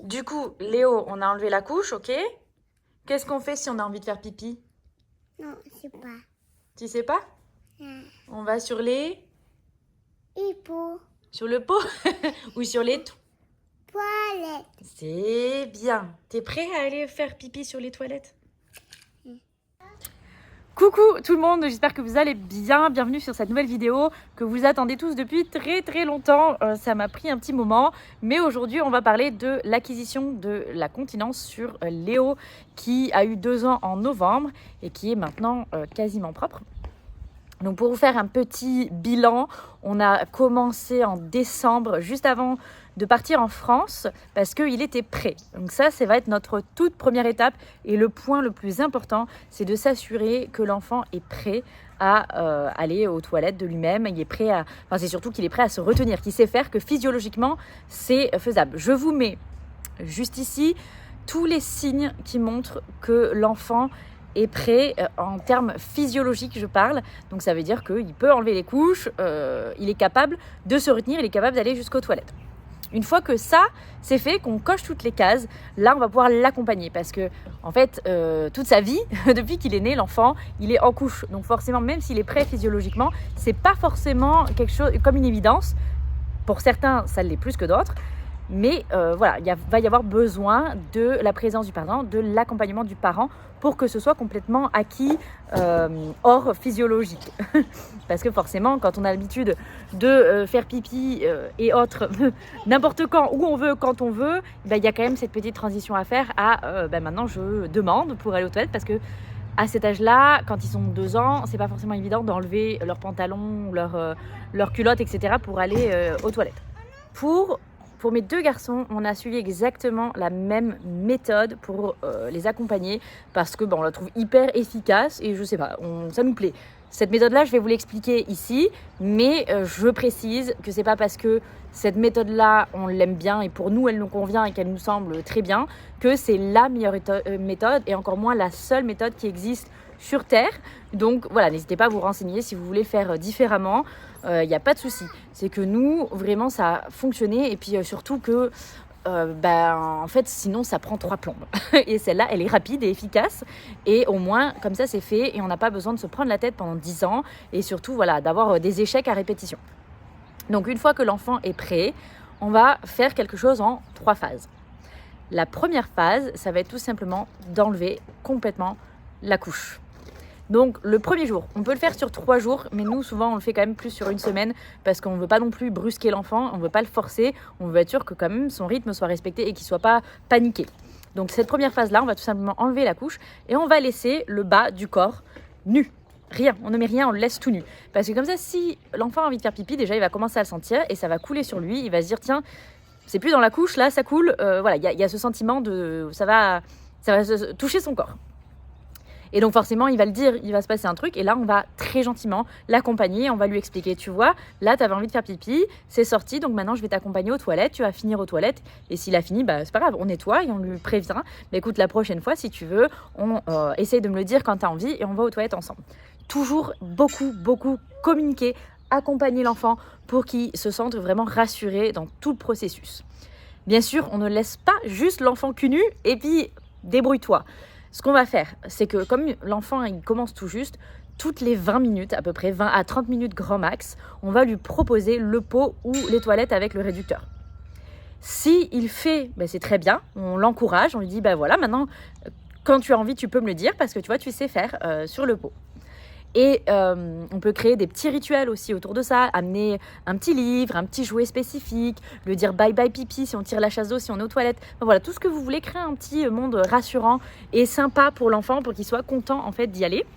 Du coup, Léo, on a enlevé la couche, ok? Qu'est-ce qu'on fait si on a envie de faire pipi? Non, je sais pas. Tu sais pas? Euh, On va sur les... Hippo, Sur le pot ou sur les... toilette. C'est bien. T'es prêt à aller faire pipi sur les toilettes? Coucou tout le monde, j'espère que vous allez bien. Bienvenue sur cette nouvelle vidéo que vous attendez tous depuis très longtemps. Ça m'a pris un petit moment, mais aujourd'hui on va parler de l'acquisition de la continence sur Léo qui a eu 2 ans en novembre et qui est maintenant quasiment propre. Donc pour vous faire un petit bilan, on a commencé en décembre, juste avant de partir en France, parce qu'il était prêt. Donc ça va être notre toute première étape. Et le point le plus important, c'est de s'assurer que l'enfant est prêt à aller aux toilettes de lui-même. Il est prêt à... Enfin, c'est surtout qu'il est prêt à se retenir, qu'il sait faire, que physiologiquement, c'est faisable. Je vous mets juste ici tous les signes qui montrent que l'enfant est prêt en termes physiologiques, je parle. Donc ça veut dire qu'il peut enlever les couches, il est capable de se retenir, il est capable d'aller jusqu'aux toilettes. Une fois que ça, c'est fait, qu'on coche toutes les cases, là, on va pouvoir l'accompagner parce que, en fait, toute sa vie, depuis qu'il est né, l'enfant, il est en couche. Donc forcément, même s'il est prêt physiologiquement, c'est pas forcément quelque chose comme une évidence. Pour certains, ça l'est plus que d'autres. Mais voilà, va y avoir besoin de la présence du parent, de l'accompagnement du parent pour que ce soit complètement acquis hors physiologique. Parce que forcément, quand on a l'habitude de faire pipi et autres, n'importe quand, où on veut, quand on veut, il y a quand même cette petite transition à faire à maintenant je demande pour aller aux toilettes parce que à cet âge-là, quand ils sont 2 ans, c'est pas forcément évident d'enlever leurs pantalons, leurs culottes, etc. pour aller aux toilettes. Pour mes 2 garçons, on a suivi exactement la même méthode pour les accompagner parce que on la trouve hyper efficace et je sais pas, ça nous plaît. Cette méthode-là, je vais vous l'expliquer ici, mais je précise que c'est pas parce que cette méthode-là, on l'aime bien et pour nous, elle nous convient et qu'elle nous semble très bien, que c'est la meilleure méthode et encore moins la seule méthode qui existe sur Terre. Donc voilà, n'hésitez pas à vous renseigner si vous voulez faire différemment. Il n'y a pas de souci. C'est que nous, vraiment, ça a fonctionné et puis surtout que en fait, sinon, ça prend 3 plombes. Et celle-là, elle est rapide et efficace. Et au moins, comme ça, c'est fait et on n'a pas besoin de se prendre la tête pendant 10 ans et surtout, voilà, d'avoir des échecs à répétition. Donc, une fois que l'enfant est prêt, on va faire quelque chose en 3 phases. La première phase, ça va être tout simplement d'enlever complètement la couche. Donc le premier jour, on peut le faire sur 3 jours, mais nous souvent on le fait quand même plus sur 1 semaine parce qu'on ne veut pas non plus brusquer l'enfant, on ne veut pas le forcer, on veut être sûr que quand même son rythme soit respecté et qu'il ne soit pas paniqué. Donc cette première phase-là, on va tout simplement enlever la couche et on va laisser le bas du corps nu. Rien, on ne met rien, on le laisse tout nu. Parce que comme ça, si l'enfant a envie de faire pipi, déjà il va commencer à le sentir et ça va couler sur lui, il va se dire tiens, c'est plus dans la couche, là ça coule, voilà, il y a ce sentiment de ça va toucher son corps. Et donc forcément, il va le dire, il va se passer un truc. Et là, on va très gentiment l'accompagner. On va lui expliquer, tu vois, là, tu avais envie de faire pipi, c'est sorti. Donc maintenant, je vais t'accompagner aux toilettes. Tu vas finir aux toilettes. Et s'il a fini, c'est pas grave, on nettoie et on lui prévient. Mais écoute, la prochaine fois, si tu veux, on essaye de me le dire quand tu as envie et on va aux toilettes ensemble. Toujours beaucoup communiquer, accompagner l'enfant pour qu'il se sente vraiment rassuré dans tout le processus. Bien sûr, on ne laisse pas juste l'enfant cul nu et puis débrouille-toi. Ce qu'on va faire, c'est que comme l'enfant il commence tout juste, toutes les 20 minutes, à peu près 20 à 30 minutes grand max, on va lui proposer le pot ou les toilettes avec le réducteur. Si il fait, c'est très bien, on l'encourage, on lui dit voilà, maintenant, quand tu as envie, tu peux me le dire parce que tu vois, tu sais faire sur le pot. Et on peut créer des petits rituels aussi autour de ça, amener un petit livre, un petit jouet spécifique, le dire bye bye pipi si on tire la chasse d'eau, si on est aux toilettes. Voilà, tout ce que vous voulez, créer un petit monde rassurant et sympa pour l'enfant pour qu'il soit content en fait d'y aller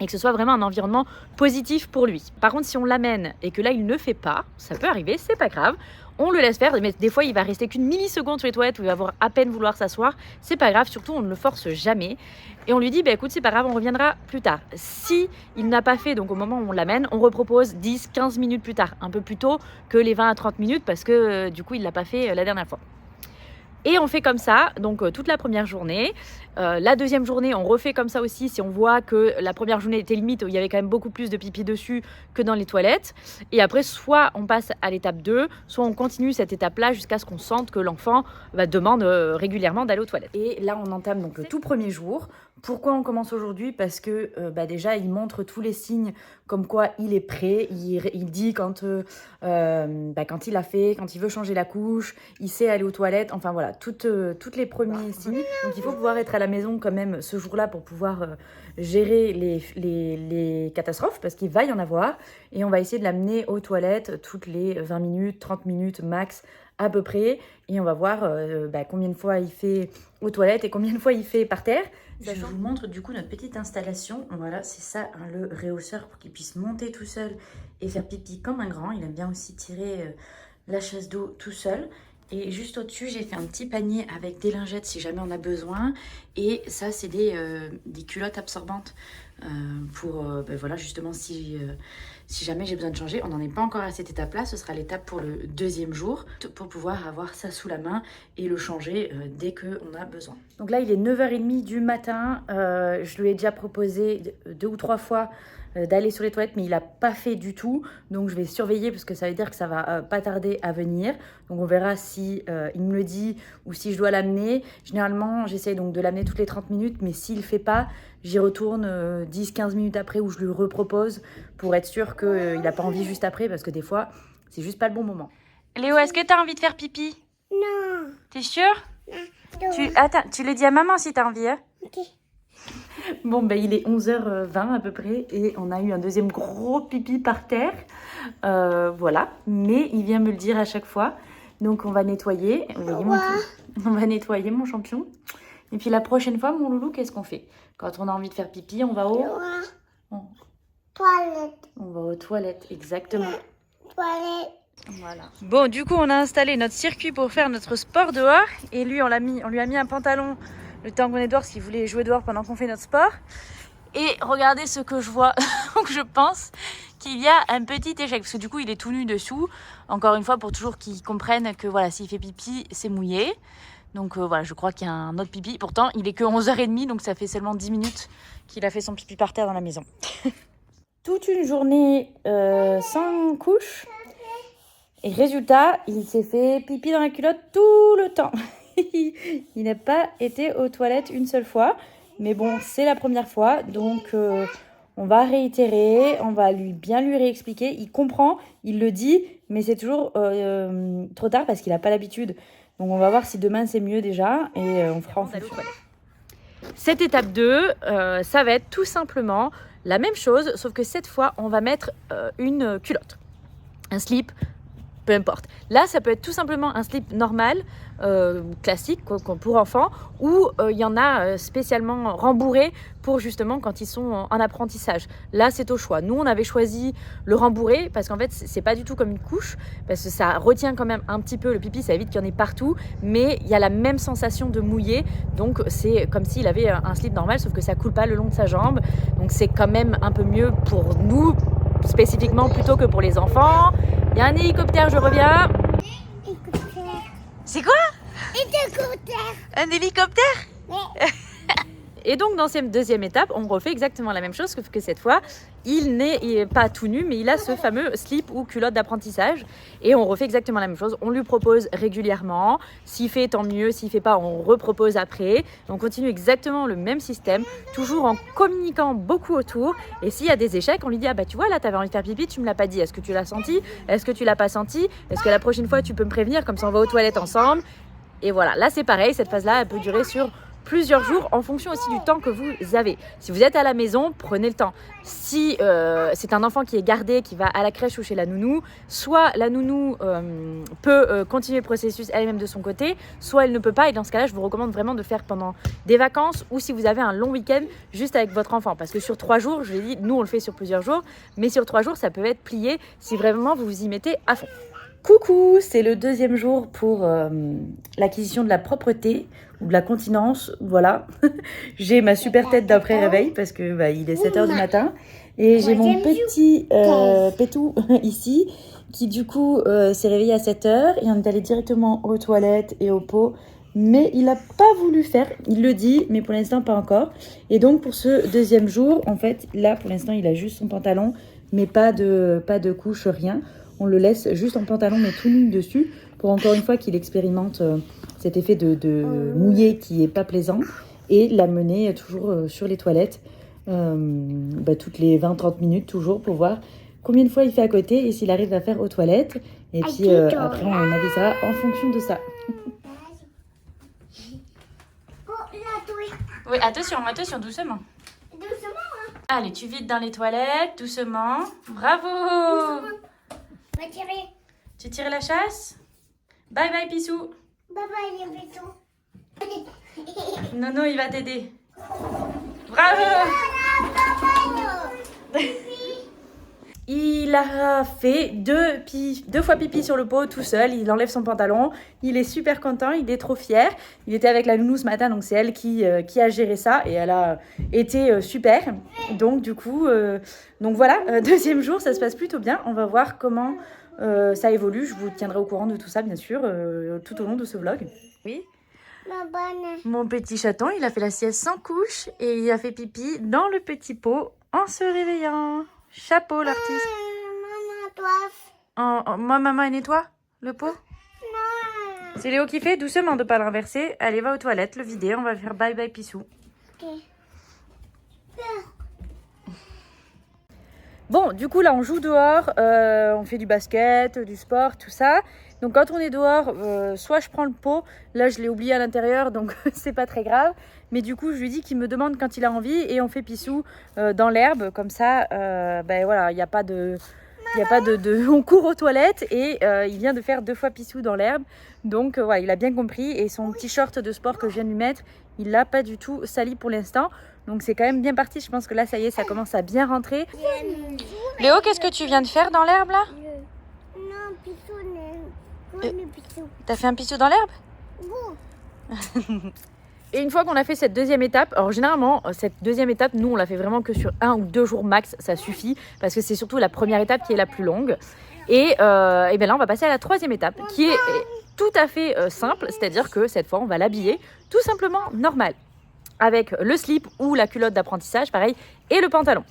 et que ce soit vraiment un environnement positif pour lui. Par contre, si on l'amène et que là il ne fait pas, ça peut arriver, c'est pas grave. On le laisse faire, mais des fois il va rester qu'une milliseconde sur les toilettes où il va avoir à peine vouloir s'asseoir. C'est pas grave, surtout on ne le force jamais. Et on lui dit, écoute, c'est pas grave, on reviendra plus tard. Si il n'a pas fait, donc au moment où on l'amène, on repropose 10-15 minutes plus tard, un peu plus tôt que les 20 à 30 minutes parce que du coup il l'a pas fait la dernière fois. Et on fait comme ça, donc toute la première journée. La deuxième journée, on refait comme ça aussi si on voit que la première journée était limite, où il y avait quand même beaucoup plus de pipi dessus que dans les toilettes. Et après, soit on passe à l'étape 2, soit on continue cette étape-là jusqu'à ce qu'on sente que l'enfant demande régulièrement d'aller aux toilettes. Et là, on entame donc le tout premier jour. Pourquoi on commence aujourd'hui? Parce que déjà, il montre tous les signes comme quoi il est prêt. Il dit quand il a fait, quand il veut changer la couche, il sait aller aux toilettes. Enfin voilà, toutes les premiers signes. Donc il faut pouvoir être à la maison quand même ce jour-là pour pouvoir gérer les catastrophes, parce qu'il va y en avoir. Et on va essayer de l'amener aux toilettes toutes les 20 minutes, 30 minutes max à peu près. Et on va voir combien de fois il fait aux toilettes et combien de fois il fait par terre. Je vous montre du coup notre petite installation. Voilà, c'est ça, hein, le réhausseur pour qu'il puisse monter tout seul et faire pipi comme un grand. Il aime bien aussi tirer la chasse d'eau tout seul. Et juste au-dessus, j'ai fait un petit panier avec des lingettes si jamais on a besoin. Et ça, c'est des culottes absorbantes pour voilà, justement si jamais j'ai besoin de changer. On n'en est pas encore à cette étape-là. Ce sera l'étape pour le deuxième jour pour pouvoir avoir ça sous la main et le changer dès qu'on a besoin. Donc là, il est 9h30 du matin. Je lui ai déjà proposé 2 ou 3 fois d'aller sur les toilettes, mais il n'a pas fait du tout. Donc je vais surveiller parce que ça veut dire que ça va pas tarder à venir. Donc on verra si il me le dit ou si je dois l'amener. Généralement, j'essaye donc de l'amener toutes les 30 minutes, mais s'il ne fait pas, j'y retourne 10-15 minutes après où je lui repropose pour être sûr qu'il n'a pas envie juste après, parce que des fois, c'est juste pas le bon moment. Léo, est-ce que tu as envie de faire pipi? Non. T'es sûr? Non. Attends, tu le dis à maman si tu as envie, hein? Ok. Bon, il est 11h20 à peu près et on a eu un deuxième gros pipi par terre. Voilà, mais il vient me le dire à chaque fois. Donc on va nettoyer. Vous voyez on va nettoyer mon champion. Et puis la prochaine fois, mon loulou, qu'est-ce qu'on fait? Quand on a envie de faire pipi, on va Toilette. On va aux toilettes, exactement. Toilette. Voilà. Bon, du coup, on a installé notre circuit pour faire notre sport dehors. Et lui, on lui a mis un pantalon le temps qu'on est dehors, s'il voulait jouer dehors pendant qu'on fait notre sport. Et regardez ce que je vois. Donc je pense qu'il y a un petit échec, parce que du coup il est tout nu dessous. Encore une fois, pour toujours qu'il comprenne que voilà, s'il fait pipi, c'est mouillé. Donc voilà, je crois qu'il y a un autre pipi. Pourtant, il est que 11h30, donc ça fait seulement 10 minutes qu'il a fait son pipi par terre dans la maison. Toute une journée sans couche. Et résultat, il s'est fait pipi dans la culotte tout le temps. Il n'a pas été aux toilettes une seule fois. Mais bon, c'est la première fois. Donc, on va réitérer. On va bien lui réexpliquer. Il comprend, il le dit. Mais c'est toujours trop tard parce qu'il n'a pas l'habitude. Donc, on va voir si demain, c'est mieux déjà. Et on fera en fonction. Cette étape 2, ça va être tout simplement la même chose. Sauf que cette fois, on va mettre une culotte. Un slip. Peu importe. Là, ça peut être tout simplement un slip normal, classique, pour enfants, ou il y en a spécialement rembourré pour justement quand ils sont en apprentissage. Là, c'est au choix. Nous, on avait choisi le rembourré parce qu'en fait, c'est pas du tout comme une couche, parce que ça retient quand même un petit peu le pipi, ça évite qu'il y en ait partout, mais il y a la même sensation de mouiller. Donc, c'est comme s'il avait un slip normal, sauf que ça coule pas le long de sa jambe. Donc, c'est quand même un peu mieux pour nous, spécifiquement, plutôt que pour les enfants. Il y a un hélicoptère, je reviens. Hélicoptère. C'est quoi? Hélicoptère. Un hélicoptère? Ouais. Et donc, dans cette deuxième étape, on refait exactement la même chose, sauf que cette fois, il n'est pas tout nu, mais il a ce fameux slip ou culotte d'apprentissage. Et on refait exactement la même chose. On lui propose régulièrement. S'il fait, tant mieux. S'il ne fait pas, on repropose après. On continue exactement le même système, toujours en communiquant beaucoup autour. Et s'il y a des échecs, on lui dit « Ah bah tu vois, là, tu avais envie de faire pipi, tu ne me l'as pas dit. Est-ce que tu l'as senti? Est-ce que tu ne l'as pas senti? Est-ce que la prochaine fois, tu peux me prévenir? Comme ça, on va aux toilettes ensemble. » Et voilà, là, c'est pareil. Cette phase-là, elle peut durer sur plusieurs jours en fonction aussi du temps que vous avez. Si vous êtes à la maison, prenez le temps. Si c'est un enfant qui est gardé, qui va à la crèche ou chez la nounou, soit la nounou peut continuer le processus elle-même de son côté, soit elle ne peut pas. Et dans ce cas-là, je vous recommande vraiment de faire pendant des vacances ou si vous avez un long week-end juste avec votre enfant. Parce que sur 3 jours, je l'ai dit, nous on le fait sur plusieurs jours, mais sur 3 jours, ça peut être plié si vraiment vous vous y mettez à fond. Coucou, c'est le deuxième jour pour l'acquisition de la propreté ou de la continence, voilà. J'ai ma super tête d'après-réveil parce que il est 7h du matin et j'ai mon petit pétou ici qui du coup s'est réveillé à 7h et on est allé directement aux toilettes et au pot mais il n'a pas voulu faire. Il le dit, mais pour l'instant pas encore. Et donc pour ce deuxième jour, en fait, là pour l'instant il a juste son pantalon, mais pas de couche, rien. On le laisse juste en pantalon, mais tout nu dessus, pour encore une fois qu'il expérimente cet effet de mouillé qui est pas plaisant, et l'amener toujours sur les toilettes, toutes les 20-30 minutes toujours, pour voir combien de fois il fait à côté et s'il arrive à faire aux toilettes. Et puis après, on avisera en fonction de ça. Oui, attention, doucement. Allez, tu vides dans les toilettes, doucement. Bravo. Va tirer. Tu tires la chasse? Bye bye, Pissou. Bye bye, les bisous. Nono, il va t'aider. Bravo. Il a fait deux fois pipi sur le pot tout seul. Il enlève son pantalon. Il est super content. Il est trop fier. Il était avec la nounou ce matin, donc c'est elle qui a géré ça et elle a été super. Donc du coup, donc voilà, deuxième jour, ça se passe plutôt bien. On va voir comment ça évolue. Je vous tiendrai au courant de tout ça, bien sûr, tout au long de ce vlog. Oui. Ma bonne. Mon petit chaton, il a fait la sieste sans couche et il a fait pipi dans le petit pot en se réveillant. Chapeau l'artiste. Maman, toi. Moi, maman, elle nettoie le pot. Non. C'est Léo qui fait, doucement de ne pas le renverser. Allez, va aux toilettes, le vider. On va faire bye bye Pissou. Ok. Bon, du coup, là, on joue dehors. On fait du basket, du sport, tout ça. Donc, quand on est dehors, soit je prends le pot. Là, je l'ai oublié à l'intérieur, donc c'est pas très grave. Mais du coup, je lui dis qu'il me demande quand il a envie. Et on fait Pissou dans l'herbe. Comme ça, voilà, il n'y a pas de... On court aux toilettes et il vient de faire 2 fois Pissou dans l'herbe. Donc voilà, il a bien compris. Et son petit short de sport que je viens de lui mettre, il l'a pas du tout sali pour l'instant. Donc c'est quand même bien parti. Je pense que là, ça y est, ça commence à bien rentrer. Léo, qu'est-ce que tu viens de faire dans l'herbe là? Non, bisous, bisous. T'as fait un Pissou dans l'herbe? Et une fois qu'on a fait cette deuxième étape, alors généralement, cette deuxième étape, nous, on la fait vraiment que sur 1 ou 2 jours max, ça suffit, parce que c'est surtout la première étape qui est la plus longue. Et bien là, on va passer à la troisième étape, qui est tout à fait simple, c'est-à-dire que cette fois, on va l'habiller tout simplement normal, avec le slip ou la culotte d'apprentissage, pareil, et le pantalon.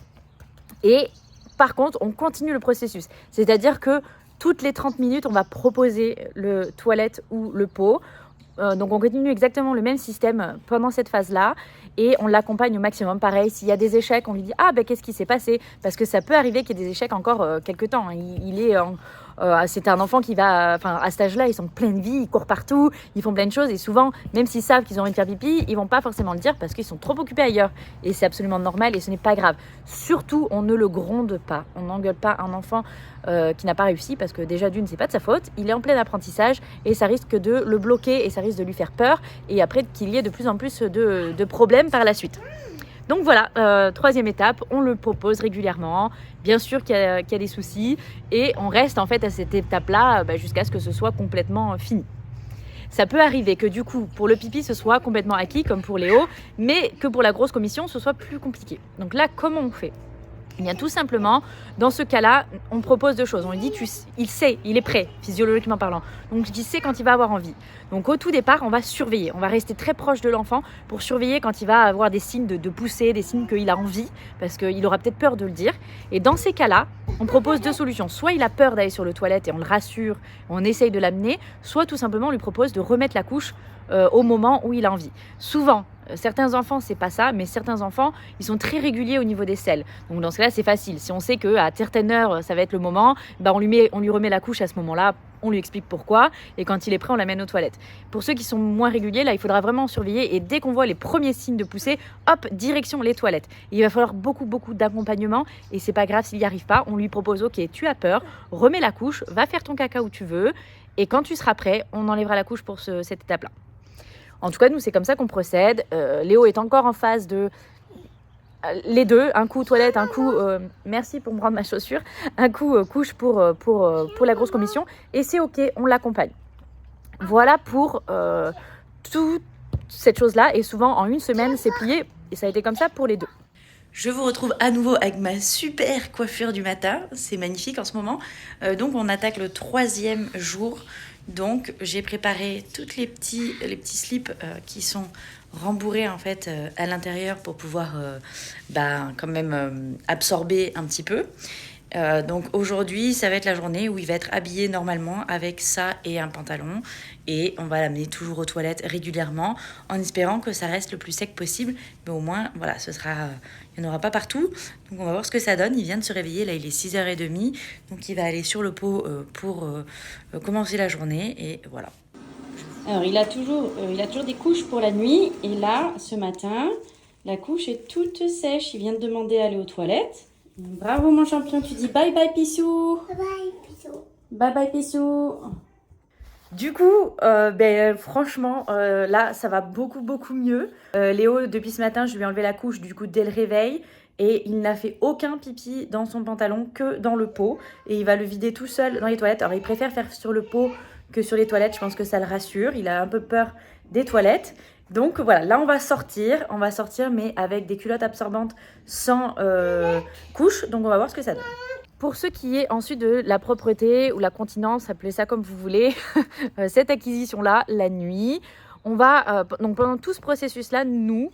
Et par contre, on continue le processus, c'est-à-dire que toutes les 30 minutes, on va proposer le toilette ou le pot. Donc on continue exactement le même système pendant cette phase-là et on l'accompagne au maximum. Pareil, s'il y a des échecs, on lui dit « Ah, ben qu'est-ce qui s'est passé ?» Parce que ça peut arriver qu'il y ait des échecs encore quelques temps. C'est un enfant qui va, à cet âge-là, ils sont pleins de vie, ils courent partout, ils font plein de choses et souvent, même s'ils savent qu'ils ont envie de faire pipi, ils vont pas forcément le dire parce qu'ils sont trop occupés ailleurs. Et c'est absolument normal et ce n'est pas grave. Surtout, on ne le gronde pas. On n'engueule pas un enfant qui n'a pas réussi parce que déjà d'une, c'est pas de sa faute. Il est en plein apprentissage et ça risque de le bloquer et ça risque de lui faire peur et après qu'il y ait de plus en plus de problèmes par la suite. Donc voilà, troisième étape, on le propose régulièrement. Bien sûr qu'il y a des soucis et on reste en fait à cette étape-là jusqu'à ce que ce soit complètement fini. Ça peut arriver que du coup, pour le pipi, ce soit complètement acquis comme pour Léo, mais que pour la grosse commission, ce soit plus compliqué. Donc là, comment on fait ? Eh bien, tout simplement, dans ce cas-là, on propose 2 choses. On lui dit, il sait, il est prêt, physiologiquement parlant. Donc, il sait quand il va avoir envie. Donc, au tout départ, on va surveiller. On va rester très proche de l'enfant pour surveiller quand il va avoir des signes de pousser, des signes qu'il a envie, parce qu'il aura peut-être peur de le dire. Et dans ces cas-là, on propose 2 solutions. Soit il a peur d'aller sur le toilette et on le rassure, on essaye de l'amener, soit tout simplement on lui propose de remettre la couche au moment où il a envie. Souvent, certains enfants, c'est pas ça, mais certains enfants, ils sont très réguliers au niveau des selles. Donc dans ce cas-là, c'est facile. Si on sait qu'à certaines heures, ça va être le moment, on lui remet la couche à ce moment-là, on lui explique pourquoi, et quand il est prêt, on l'amène aux toilettes. Pour ceux qui sont moins réguliers, là, il faudra vraiment surveiller, et dès qu'on voit les premiers signes de poussée, hop, direction les toilettes. Et il va falloir beaucoup d'accompagnement, et c'est pas grave s'il n'y arrive pas, on lui propose, ok, tu as peur, remets la couche, va faire ton caca où tu veux, et quand tu seras prêt, on enlèvera la couche pour cette étape-là. En tout cas, nous, c'est comme ça qu'on procède. Léo est encore en phase de les deux, un coup toilette, un coup merci pour me rendre ma chaussure, un coup couche pour la grosse commission. Et c'est ok, on l'accompagne. Voilà pour toute cette chose-là. Et souvent, en 1 semaine, c'est plié. Et ça a été comme ça pour les 2. Je vous retrouve à nouveau avec ma super coiffure du matin. C'est magnifique en ce moment. Donc, on attaque le 3e jour Donc j'ai préparé toutes les petits slips qui sont rembourrés en fait à l'intérieur pour pouvoir quand même absorber un petit peu. Donc aujourd'hui, ça va être la journée où il va être habillé normalement avec ça et un pantalon. Et on va l'amener toujours aux toilettes régulièrement en espérant que ça reste le plus sec possible. Mais au moins, voilà, il n'y en aura pas partout. Donc on va voir ce que ça donne. Il vient de se réveiller, là il est 6h30. Donc il va aller sur le pot pour commencer la journée. Et voilà. Alors il a toujours des couches pour la nuit. Et là, ce matin, la couche est toute sèche. Il vient de demander à aller aux toilettes. Bravo mon champion, tu dis bye bye Pissou. Bye bye, bisous. Bye bye Pissou. Du coup, franchement, là, ça va beaucoup mieux. Léo, depuis ce matin, je lui ai enlevé la couche du coup dès le réveil. Et il n'a fait aucun pipi dans son pantalon que dans le pot. Et il va le vider tout seul dans les toilettes. Alors, il préfère faire sur le pot que sur les toilettes. Je pense que ça le rassure. Il a un peu peur des toilettes. Donc voilà, là on va sortir mais avec des culottes absorbantes sans couche, donc on va voir ce que ça donne. Pour ce qui est ensuite de la propreté ou la continence, appelez ça comme vous voulez, cette acquisition-là, la nuit, on va, donc pendant tout ce processus-là, nous,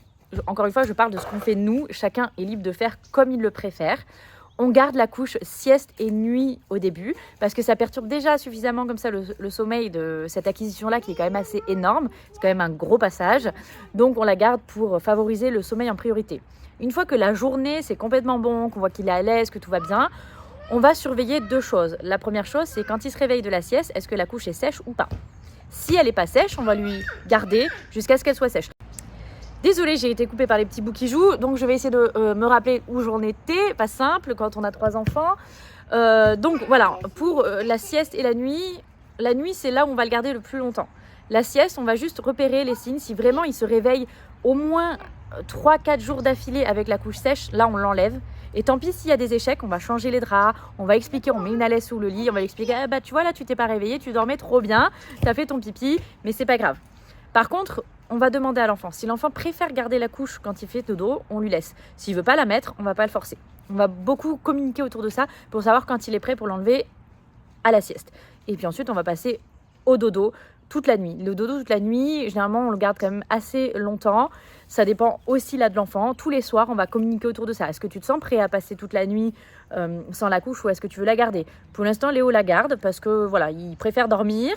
encore une fois je parle de ce qu'on fait nous, chacun est libre de faire comme il le préfère. On garde la couche sieste et nuit au début parce que ça perturbe déjà suffisamment comme ça le sommeil de cette acquisition-là qui est quand même assez énorme. C'est quand même un gros passage. Donc on la garde pour favoriser le sommeil en priorité. Une fois que la journée c'est complètement bon, qu'on voit qu'il est à l'aise, que tout va bien, on va surveiller deux choses. La première chose, c'est quand il se réveille de la sieste, est-ce que la couche est sèche ou pas? Si elle n'est pas sèche, on va lui garder jusqu'à ce qu'elle soit sèche. Désolée, j'ai été coupée par les petits bouts qui jouent, donc je vais essayer de me rappeler où j'en étais. Pas simple quand on a 3 enfants. Donc voilà, pour la sieste et la nuit c'est là où on va le garder le plus longtemps. La sieste, on va juste repérer les signes. Si vraiment il se réveille au moins 3-4 jours d'affilée avec la couche sèche, là on l'enlève. Et tant pis s'il y a des échecs, on va changer les draps, on va expliquer, on met une allaise sous le lit, on va lui expliquer, ah bah tu vois là tu t'es pas réveillé, tu dormais trop bien, t'as fait ton pipi, mais c'est pas grave. Par contre, on va demander à l'enfant. Si l'enfant préfère garder la couche quand il fait dodo, on lui laisse. S'il veut pas la mettre, on va pas le forcer. On va beaucoup communiquer autour de ça pour savoir quand il est prêt pour l'enlever à la sieste. Et puis ensuite, on va passer au dodo toute la nuit. Le dodo toute la nuit, généralement, on le garde quand même assez longtemps. Ça dépend aussi là de l'enfant. Tous les soirs, on va communiquer autour de ça. Est-ce que tu te sens prêt à passer toute la nuit sans la couche ou est-ce que tu veux la garder? Pour l'instant, Léo la garde parce que voilà, il préfère dormir.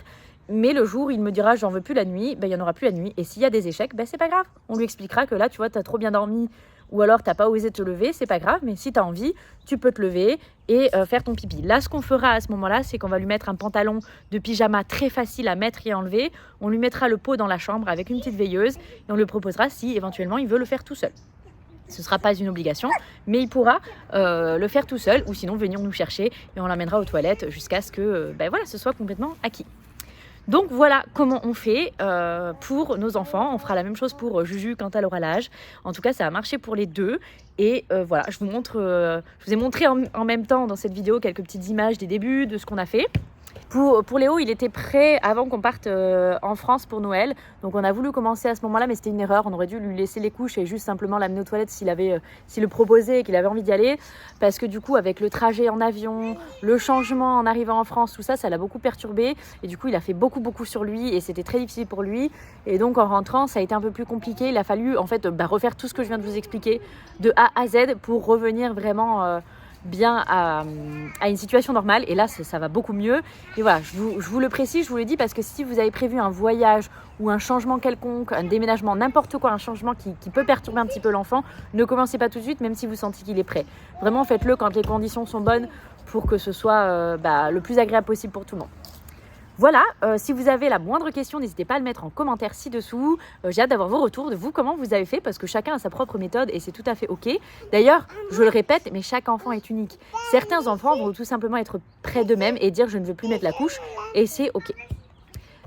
Mais le jour où il me dira j'en veux plus la nuit, il n'y en aura plus la nuit. Et s'il y a des échecs, c'est pas grave. On lui expliquera que là, tu vois, tu as trop bien dormi ou alors tu n'as pas osé te lever, c'est pas grave. Mais si tu as envie, tu peux te lever et faire ton pipi. Là, ce qu'on fera à ce moment-là, c'est qu'on va lui mettre un pantalon de pyjama très facile à mettre et enlever. On lui mettra le pot dans la chambre avec une petite veilleuse et on lui proposera si éventuellement il veut le faire tout seul. Ce ne sera pas une obligation, mais il pourra le faire tout seul ou sinon venir nous chercher et on l'emmènera aux toilettes jusqu'à ce que ce soit complètement acquis. Donc voilà comment on fait pour nos enfants. On fera la même chose pour Juju quand elle aura l'âge. En tout cas, ça a marché pour les deux. Et voilà, je vous ai montré en même temps dans cette vidéo quelques petites images des débuts, de ce qu'on a fait. Pour Léo, il était prêt avant qu'on parte en France pour Noël. Donc on a voulu commencer à ce moment-là, mais c'était une erreur. On aurait dû lui laisser les couches et juste simplement l'amener aux toilettes s'il le proposait et qu'il avait envie d'y aller. Parce que du coup, avec le trajet en avion, le changement en arrivant en France, tout ça, ça l'a beaucoup perturbé. Et du coup, il a fait beaucoup sur lui et c'était très difficile pour lui. Et donc en rentrant, ça a été un peu plus compliqué. Il a fallu en fait refaire tout ce que je viens de vous expliquer de A à Z pour revenir vraiment... bien à une situation normale et là ça va beaucoup mieux et voilà, je vous le précise, je vous le dis parce que si vous avez prévu un voyage ou un changement quelconque, un déménagement, n'importe quoi, un changement qui peut perturber un petit peu l'enfant, ne commencez pas tout de suite même si vous sentez qu'il est prêt. Vraiment faites-le quand les conditions sont bonnes pour que ce soit le plus agréable possible pour tout le monde. Voilà, si vous avez la moindre question, n'hésitez pas à le mettre en commentaire ci-dessous. J'ai hâte d'avoir vos retours de vous, comment vous avez fait, parce que chacun a sa propre méthode et c'est tout à fait ok. D'ailleurs, je le répète, mais chaque enfant est unique. Certains enfants vont tout simplement être près d'eux-mêmes et dire je ne veux plus mettre la couche et c'est ok.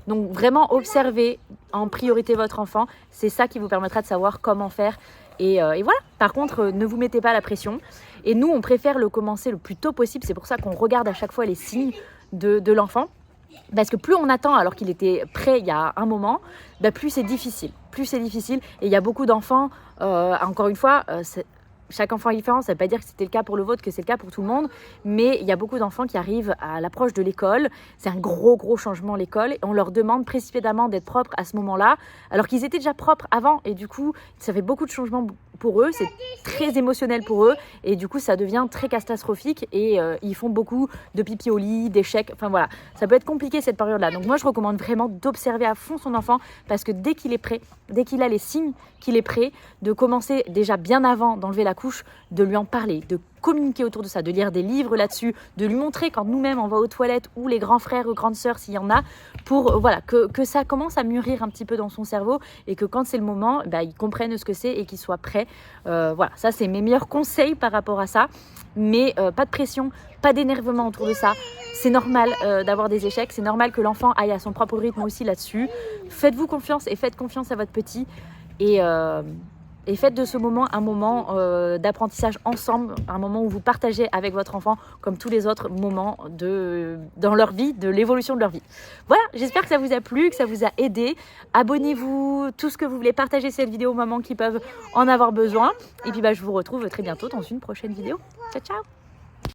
Donc vraiment observez en priorité votre enfant, c'est ça qui vous permettra de savoir comment faire. Et voilà, par contre, ne vous mettez pas la pression. Et nous, on préfère le commencer le plus tôt possible, c'est pour ça qu'on regarde à chaque fois les signes de l'enfant. Parce que plus on attend alors qu'il était prêt il y a un moment, plus c'est difficile. Et il y a beaucoup d'enfants, encore une fois, chaque enfant est différent, ça ne veut pas dire que c'était le cas pour le vôtre, que c'est le cas pour tout le monde, mais il y a beaucoup d'enfants qui arrivent à l'approche de l'école, c'est un gros changement l'école, et on leur demande précipitamment d'être propres à ce moment-là, alors qu'ils étaient déjà propres avant, et du coup, ça fait beaucoup de changements pour eux, c'est très émotionnel pour eux, et du coup, ça devient très catastrophique, et ils font beaucoup de pipi au lit, d'échecs, enfin voilà, ça peut être compliqué cette période-là, donc moi je recommande vraiment d'observer à fond son enfant, parce que dès qu'il est prêt, dès qu'il a les signes qu'il est prêt, de commencer déjà bien avant d'enlever la couche, de lui en parler, de communiquer autour de ça, de lire des livres là-dessus, de lui montrer quand nous-mêmes on va aux toilettes ou les grands frères ou grandes sœurs s'il y en a, pour voilà, que ça commence à mûrir un petit peu dans son cerveau et que quand c'est le moment, ils comprennent ce que c'est et qu'ils soient prêts. Voilà, ça c'est mes meilleurs conseils par rapport à ça, mais pas de pression, pas d'énervement autour de ça. C'est normal d'avoir des échecs, c'est normal que l'enfant aille à son propre rythme aussi là-dessus. Faites-vous confiance et faites confiance à votre petit et faites de ce moment un moment d'apprentissage ensemble, un moment où vous partagez avec votre enfant comme tous les autres moments dans leur vie, de l'évolution de leur vie. Voilà, j'espère que ça vous a plu, que ça vous a aidé. Abonnez-vous, tout ce que vous voulez, partagez cette vidéo aux mamans qui peuvent en avoir besoin. Et puis je vous retrouve très bientôt dans une prochaine vidéo. Ciao, ciao!